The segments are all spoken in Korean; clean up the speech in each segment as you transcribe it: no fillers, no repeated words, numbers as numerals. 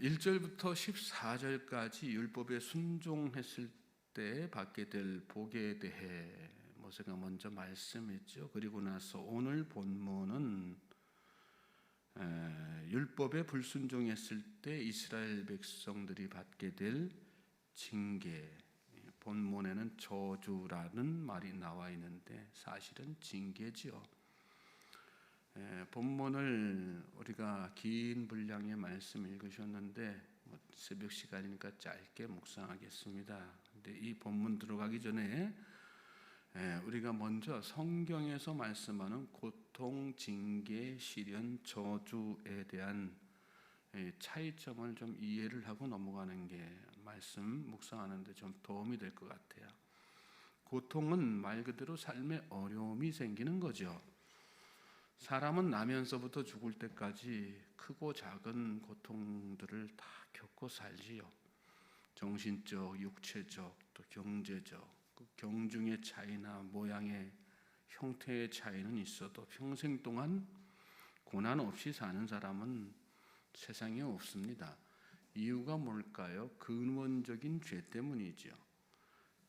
1절부터 14절까지 율법에 순종했을 때 받게 될 복에 대해 모세가 먼저 말씀했죠. 그리고 나서 오늘 본문은 율법에 불순종했을 때 이스라엘 백성들이 받게 될 징계, 본문에는 저주라는 말이 나와 있는데 사실은 징계지요. 본문을 우리가 긴 분량의 말씀 읽으셨는데 새벽 시간이니까 짧게 묵상하겠습니다. 근데 이 본문 들어가기 전에 우리가 먼저 성경에서 말씀하는 고통, 징계, 시련, 저주에 대한 차이점을 좀 이해를 하고 넘어가는 게 말씀 묵상하는데 좀 도움이 될 것 같아요. 고통은 말 그대로 삶에 어려움이 생기는 거죠. 사람은 나면서부터 죽을 때까지 크고 작은 고통들을 다 겪고 살지요. 정신적, 육체적, 또 경제적, 그 경중의 차이나 모양의 형태의 차이는 있어도 평생 동안 고난 없이 사는 사람은 세상에 없습니다. 이유가 뭘까요? 근원적인 죄 때문이죠.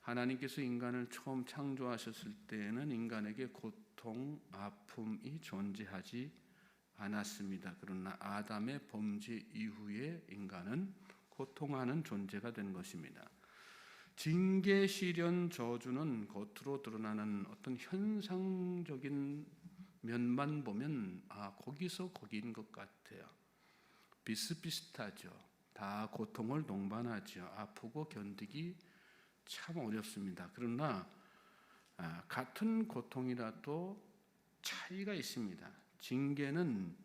하나님께서 인간을 처음 창조하셨을 때에는 인간에게 고통, 아픔이 존재하지 않았습니다. 그러나 아담의 범죄 이후에 인간은 고통하는 존재가 된 것입니다. 징계, 시련, 저주는 겉으로 드러나는 어떤 현상적인 면만 보면 거기서 거기인 것 같아요. 비슷비슷하죠. 다 고통을 동반하죠. 아프고 견디기 참 어렵습니다. 그러나 같은 고통이라도 차이가 있습니다. 징계는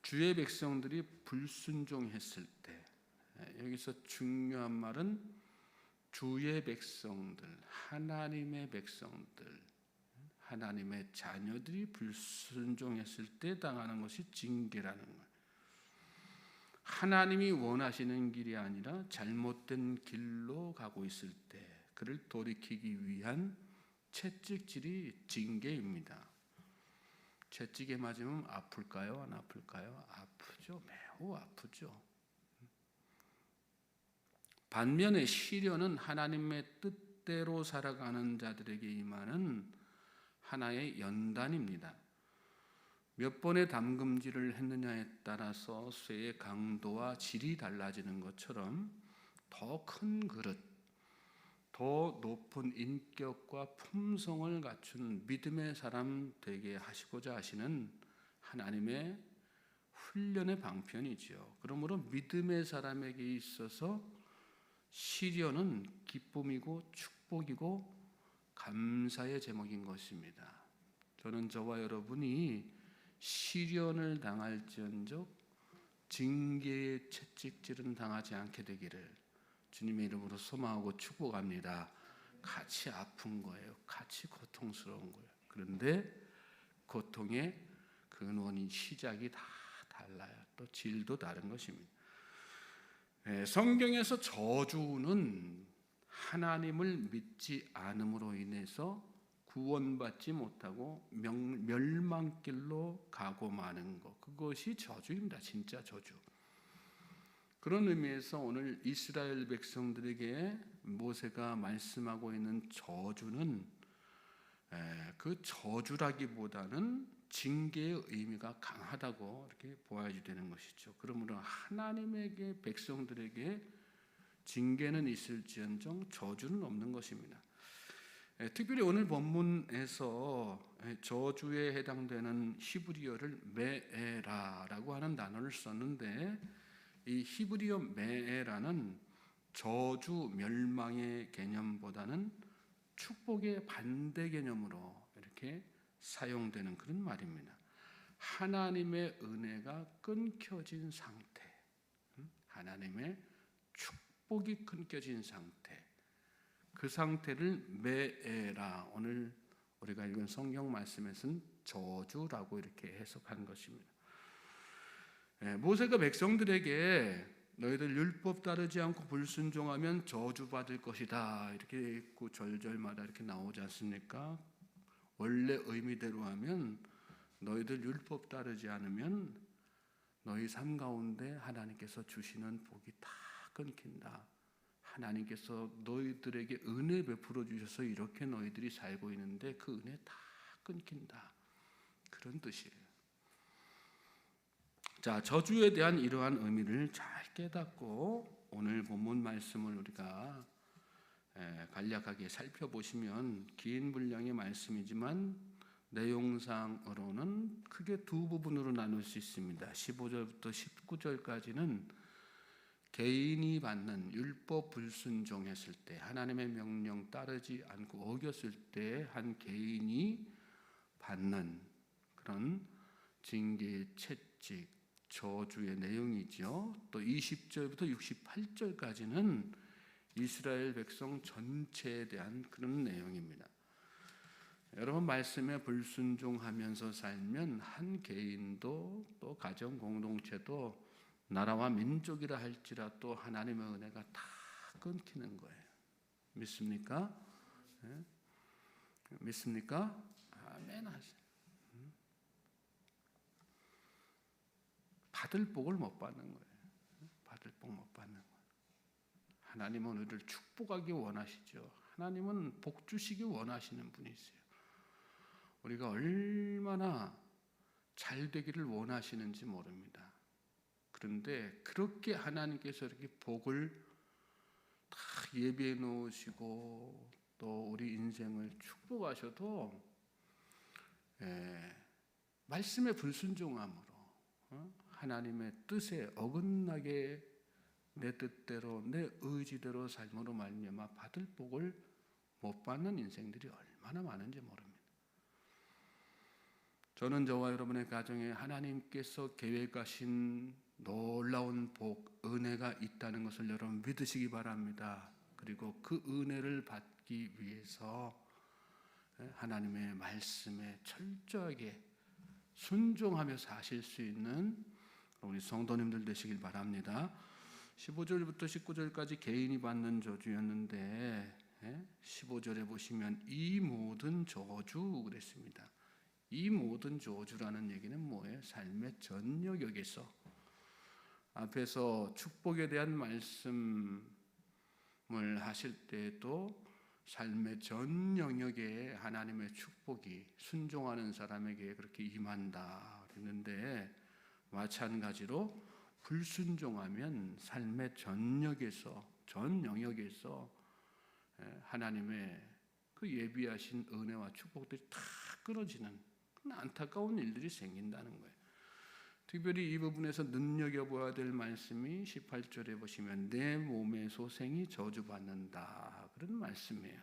주의 백성들이 불순종했을 때, 여기서 중요한 말은 주의 백성들, 하나님의 백성들, 하나님의 자녀들이 불순종했을 때 당하는 것이 징계라는 거예요. 하나님이 원하시는 길이 아니라 잘못된 길로 가고 있을 때 그를 돌이키기 위한 채찍질이 징계입니다. 채찍에 맞으면 아플까요? 안 아플까요? 아프죠. 매우 아프죠. 반면에 시련은 하나님의 뜻대로 살아가는 자들에게 임하는 하나의 연단입니다. 몇 번의 담금질을 했느냐에 따라서 쇠의 강도와 질이 달라지는 것처럼 더 큰 그릇, 더 높은 인격과 품성을 갖춘 믿음의 사람 되게 하시고자 하시는 하나님의 훈련의 방편이죠. 그러므로 믿음의 사람에게 있어서 시련은 기쁨이고 축복이고 감사의 제목인 것입니다. 저는 저와 여러분이 시련을 당할지언정 징계의 채찍질은 당하지 않게 되기를 주님의 이름으로 소망하고 축복합니다. 같이 아픈 거예요. 같이 고통스러운 거예요. 그런데 고통의 근원인 시작이 다 달라요. 또 질도 다른 것입니다. 성경에서 저주는 하나님을 믿지 않음으로 인해서 구원받지 못하고 멸망길로 가고 마는 것, 그것이 저주입니다. 진짜 저주. 그런 의미에서 오늘 이스라엘 백성들에게 모세가 말씀하고 있는 저주는 그 저주라기보다는 징계의 의미가 강하다고 이렇게 보아야 되는 것이죠. 그러므로 하나님에게 백성들에게 징계는 있을지언정 저주는 없는 것입니다. 특별히 오늘 본문에서 저주에 해당되는 히브리어를 메에라라고 하는 단어를 썼는데 이 히브리어 메에라는 저주 멸망의 개념보다는 축복의 반대 개념으로 이렇게 사용되는 그런 말입니다. 하나님의 은혜가 끊겨진 상태, 하나님의 축복이 끊겨진 상태, 그 상태를 메에라, 오늘 우리가 읽은 성경 말씀에서는 저주라고 이렇게 해석한 것입니다. 모세가 백성들에게 너희들 율법 따르지 않고 불순종하면 저주받을 것이다 이렇게 구절절마다 이렇게 나오지 않습니까? 원래 의미대로 하면 너희들 율법 따르지 않으면 너희 삶 가운데 하나님께서 주시는 복이 다 끊긴다. 하나님께서 너희들에게 은혜 베풀어 주셔서 이렇게 너희들이 살고 있는데 그 은혜 다 끊긴다. 그런 뜻이에요. 자, 저주에 대한 이러한 의미를 잘 깨닫고 오늘 본문 말씀을 우리가 간략하게 살펴보시면 긴 분량의 말씀이지만 내용상으로는 크게 두 부분으로 나눌 수 있습니다. 15절부터 19절까지는 개인이 받는 율법 불순종했을 때, 하나님의 명령 따르지 않고 어겼을 때 한 개인이 받는 그런 징계, 채찍, 저주의 내용이죠. 또 20절부터 68절까지는 이스라엘 백성 전체에 대한 그런 내용입니다. 여러분, 말씀에 불순종하면서 살면 한 개인도 또 가정 공동체도 나라와 민족이라 할지라도 하나님의 은혜가 다 끊기는 거예요. 믿습니까? 네? 믿습니까? 아멘 하세요. 받을 복을 못 받는 거예요. 받을 복 못 받는 거예요. 하나님은 우리를 축복하기 원하시죠. 하나님은 복 주시기 원하시는 분이세요. 우리가 얼마나 잘 되기를 원하시는지 모릅니다. 그런데 그렇게 하나님께서 이렇게 복을 다 예비해 놓으시고 또 우리 인생을 축복하셔도 말씀에 불순종함으로 하나님의 뜻에 어긋나게 내 뜻대로 내 의지대로 삶으로 말미암아 받을 복을 못 받는 인생들이 얼마나 많은지 모릅니다. 저는 저와 여러분의 가정에 하나님께서 계획하신 놀라운 복, 은혜가 있다는 것을 여러분 믿으시기 바랍니다. 그리고 그 은혜를 받기 위해서 하나님의 말씀에 철저하게 순종하며 사실 수 있는 우리 성도님들 되시길 바랍니다. 15절부터 19절까지 개인이 받는 저주였는데 15절에 보시면 이 모든 저주 그랬습니다. 이 모든 저주라는 얘기는 뭐예요? 삶의 전 영역에서 앞에서 축복에 대한 말씀을 하실 때에도 삶의 전 영역에 하나님의 축복이 순종하는 사람에게 그렇게 임한다 그랬는데 마찬가지로 불순종하면 삶의 전 영역에서 하나님의 그 예비하신 은혜와 축복들이 다 끊어지는 안타까운 일들이 생긴다는 거예요. 특별히 이 부분에서 눈여겨봐야 될 말씀이 18절에 보시면 내 몸의 소생이 저주받는다 그런 말씀이에요.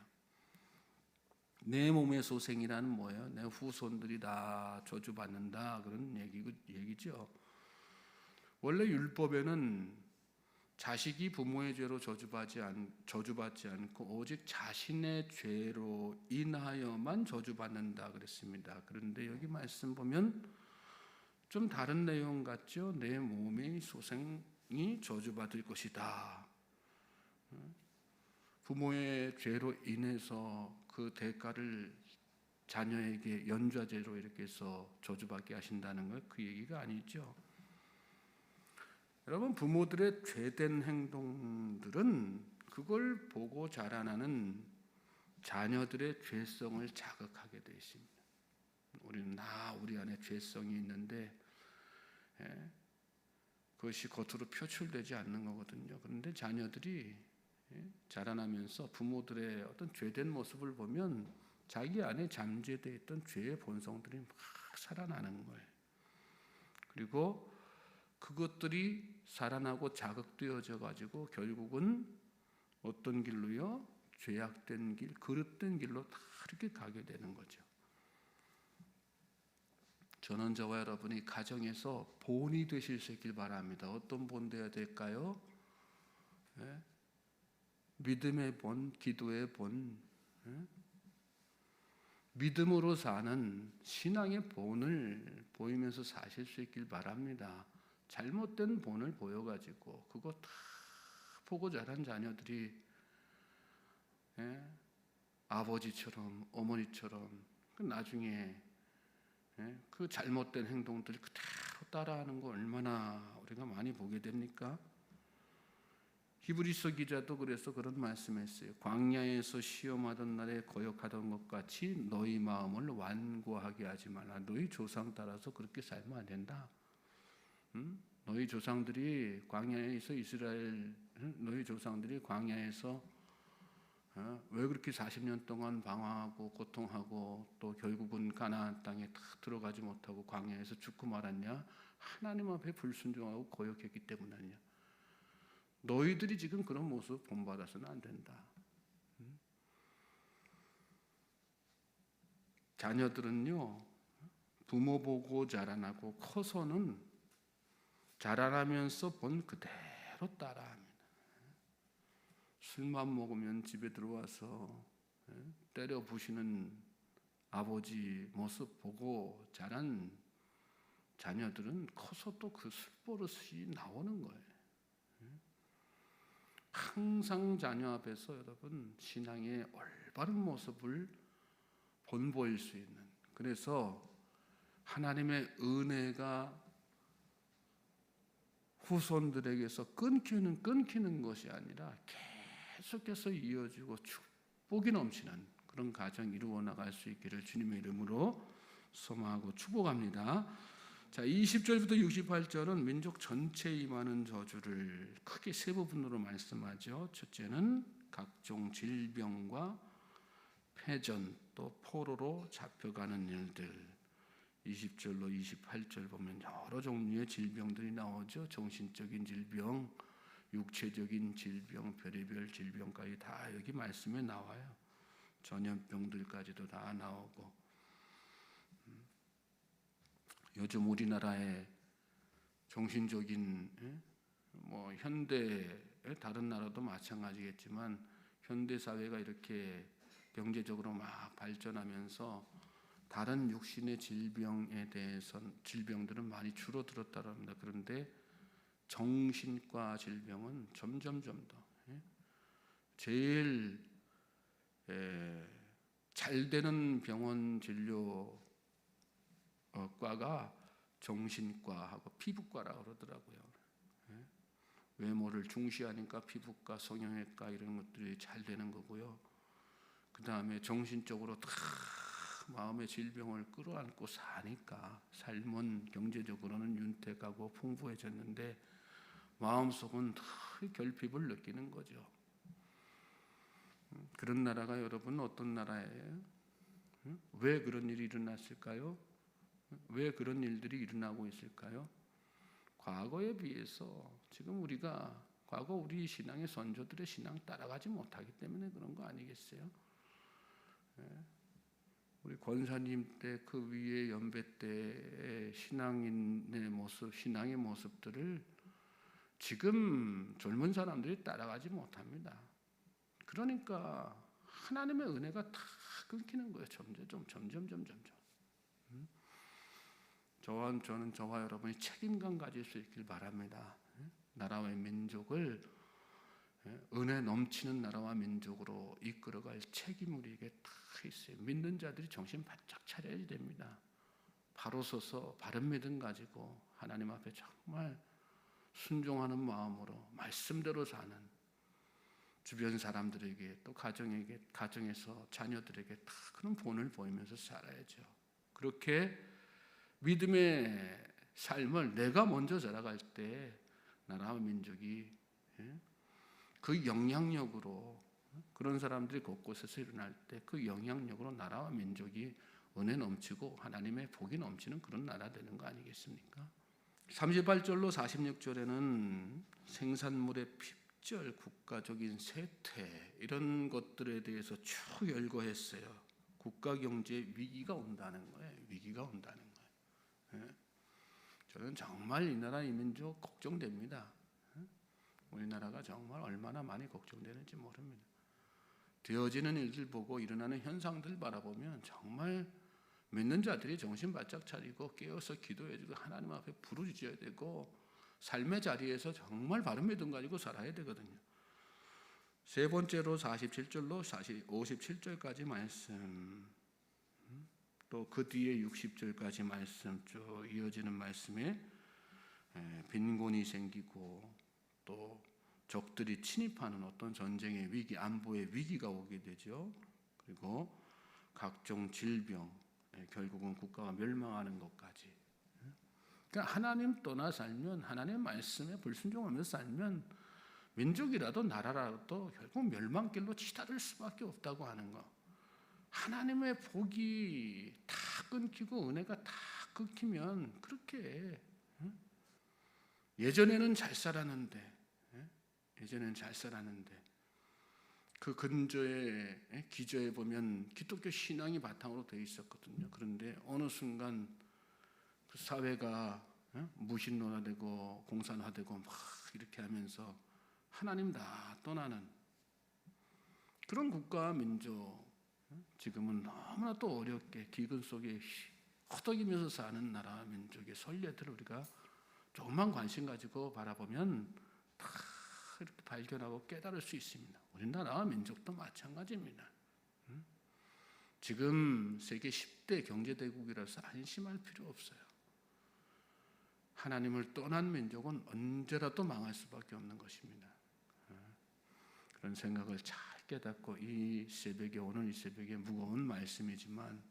내 몸의 소생이라는 뭐예요? 내 후손들이 다 저주받는다 그런 얘기죠. 원래 율법에는 자식이 부모의 죄로 저주받지 않고 오직 자신의 죄로 인하여만 저주받는다 그랬습니다. 그런데 여기 말씀 보면 좀 다른 내용 같죠? 내 몸의 소생이 저주받을 것이다. 부모의 죄로 인해서 그 대가를 자녀에게 연좌제로 이렇게 해서 저주받게 하신다는 것 그 얘기가 아니죠. 여러분, 부모들의 죄된 행동들은 그걸 보고 자라나는 자녀들의 죄성을 자극하게 되어 있습니다. 우리는 우리 안에 죄성이 있는데 그것이 겉으로 표출되지 않는 거거든요. 그런데 자녀들이 자라나면서 부모들의 어떤 죄된 모습을 보면 자기 안에 잠재되어 있던 죄의 본성들이 막 살아나는 거예요. 그리고 그것들이 살아나고 자극되어져 가지고 결국은 어떤 길로요? 죄악된 길, 그릇된 길로 다 이렇게 가게 되는 거죠. 저는 저와 여러분이 가정에서 본이 되실 수 있길 바랍니다. 어떤 본 되어야 될까요? 믿음의 본, 기도의 본, 믿음으로 사는 신앙의 본을 보이면서 사실 수 있길 바랍니다. 잘못된 본을 보여가지고 그거 다 보고 자란 자녀들이 아버지처럼 어머니처럼 나중에 그 잘못된 행동들이 그대로 따라하는 거 얼마나 우리가 많이 보게 됩니까? 히브리서 기자도 그래서 그런 말씀했어요. 광야에서 시험하던 날에 거역하던 것 같이 너희 마음을 완고하게 하지 말라. 너희 조상 따라서 그렇게 살면 안 된다. 너희 조상들이 광야에서 너희 조상들이 광야에서 왜 그렇게 40년 동안 방황하고 고통하고 또 결국은 가나안 땅에 딱 들어가지 못하고 광야에서 죽고 말았냐? 하나님 앞에 불순종하고 거역했기 때문 아니냐? 너희들이 지금 그런 모습 본받아서는 안 된다. 자녀들은요, 부모 보고 자라나고 커서는 자라나면서 본 그대로 따라합니다. 술만 먹으면 집에 들어와서 때려 부시는 아버지 모습 보고 자란 자녀들은 커서 또 그 술버릇이 나오는 거예요. 항상 자녀 앞에서 여러분 신앙의 올바른 모습을 본보일 수 있는, 그래서 하나님의 은혜가 후손들에게서 끊기는 것이 아니라 계속해서 이어지고 축복이 넘치는 그런 가정 이루어 나갈 수 있기를 주님의 이름으로 소망하고 축복합니다. 자, 20절부터 68절은 민족 전체에 임하는 저주를 크게 세 부분으로 말씀하죠. 첫째는 각종 질병과 패전 또 포로로 잡혀가는 일들. 20절로 28절 보면 여러 종류의 질병들이 나오죠. 정신적인 질병, 육체적인 질병, 별의별 질병까지 다 여기 말씀에 나와요. 전염병들까지도 다 나오고, 요즘 우리나라의 정신적인 현대 다른 나라도 마찬가지겠지만 현대 사회가 이렇게 경제적으로 막 발전하면서 다른 육신의 질병들은 많이 줄어들었다고 합니다. 그런데 정신과 질병은 점점점 더 제일 잘 되는 병원 진료과가 정신과하고 피부과라고 그러더라고요. 외모를 중시하니까 피부과, 성형외과 이런 것들이 잘 되는 거고요. 그 다음에 정신적으로 다 마음의 질병을 끌어안고 사니까 삶은 경제적으로는 윤택하고 풍부해졌는데 마음속은 다 결핍을 느끼는 거죠. 그런 나라가 여러분 어떤 나라예요? 왜 그런 일이 일어났을까요? 왜 그런 일들이 일어나고 있을까요? 과거에 비해서 지금 우리가 과거 우리 신앙의 선조들의 신앙 따라가지 못하기 때문에 그런 거 아니겠어요? 우리 권사님 때 그 위에 연배 때의 신앙인의 모습, 신앙의 모습들을 지금 젊은 사람들이 따라가지 못합니다. 그러니까 하나님의 은혜가 다 끊기는 거예요. 점점. 저는 저와 여러분이 책임감 가질 수 있길 바랍니다. 나라와 민족을 은혜 넘치는 나라와 민족으로 이끌어갈 책임 우리에게 다 있어요. 믿는 자들이 정신 바짝 차려야 됩니다. 바로 서서 바른 믿음 가지고 하나님 앞에 정말 순종하는 마음으로 말씀대로 사는 주변 사람들에게 또 가정에서 자녀들에게 다 그런 본을 보이면서 살아야죠. 그렇게 믿음의 삶을 내가 먼저 자라갈 때 나라와 민족이 그 영향력으로 그런 사람들이 곳곳에서 일어날 때 그 영향력으로 나라와 민족이 은혜 넘치고 하나님의 복이 넘치는 그런 나라 되는 거 아니겠습니까? 38절로 46절에는 생산물의 핍절, 국가적인 세태 이런 것들에 대해서 쭉 열거했어요. 국가 경제 위기가 온다는 거예요. 위기가 온다는 거예요. 저는 정말 이 나라 이 민족 걱정됩니다. 우리나라가 정말 얼마나 많이 걱정되는지 모릅니다. 되어지는 일들 보고 일어나는 현상들 바라보면 정말 믿는 자들이 정신 바짝 차리고 깨어서 기도해주고 하나님 앞에 부르짖어야 되고 삶의 자리에서 정말 바른 믿음 가지고 살아야 되거든요. 세 번째로 47절로 57절까지 말씀. 또 그 뒤에 60절까지 말씀 쭉 이어지는 말씀에 빈곤이 생기고 또 적들이 침입하는 어떤 전쟁의 위기, 안보의 위기가 오게 되죠. 그리고 각종 질병, 결국은 국가가 멸망하는 것까지. 그러니까 하나님 떠나 살면, 하나님의 말씀에 불순종하면서 살면 민족이라도 나라라도 결국 멸망길로 치달을 수밖에 없다고 하는 거. 하나님의 복이 다 끊기고 은혜가 다 끊기면 그렇게 예전에는 잘 살았는데 그 근저에 기저에 보면 기독교 신앙이 바탕으로 되어 있었거든요. 그런데 어느 순간 그 사회가 무신론화되고 공산화되고 막 이렇게 하면서 하나님 다 떠나는 그런 국가와 민족, 지금은 너무나 또 어렵게 기근 속에 허덕이면서 사는 나라와 민족의 선례들을 우리가 조금만 관심 가지고 바라보면 다 이렇게 발견하고 깨달을 수 있습니다. 우리나라와 민족도 마찬가지입니다. 지금 세계 10대 경제대국이라서 안심할 필요 없어요. 하나님을 떠난 민족은 언제라도 망할 수밖에 없는 것입니다. 그런 생각을 잘 깨닫고 이 새벽에, 오늘 이 새벽에 무거운 말씀이지만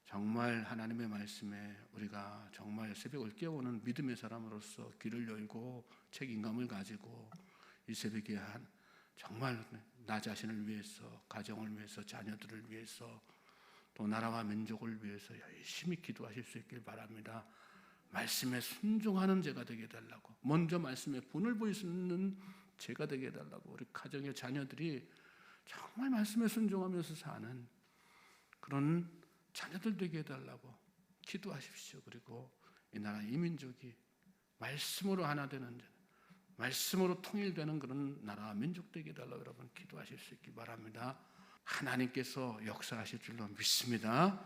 정말 하나님의 말씀에 우리가 정말 새벽을 깨우는 믿음의 사람으로서 귀를 열고 책임감을 가지고 이 새벽에 정말 나 자신을 위해서, 가정을 위해서, 자녀들을 위해서, 또 나라와 민족을 위해서 열심히 기도하실 수 있길 바랍니다. 말씀에 순종하는 제가 되게 해달라고, 먼저 말씀에 분을 보일 수 있는 제가 되게 해달라고, 우리 가정의 자녀들이 정말 말씀에 순종하면서 사는 그런 자녀들 되게 해달라고 기도하십시오. 그리고 이 나라 이 민족이 말씀으로 하나 되는, 말씀으로 통일되는 그런 나라와 민족 되게 해달라고 여러분 기도하실 수 있기 바랍니다. 하나님께서 역사하실 줄로 믿습니다.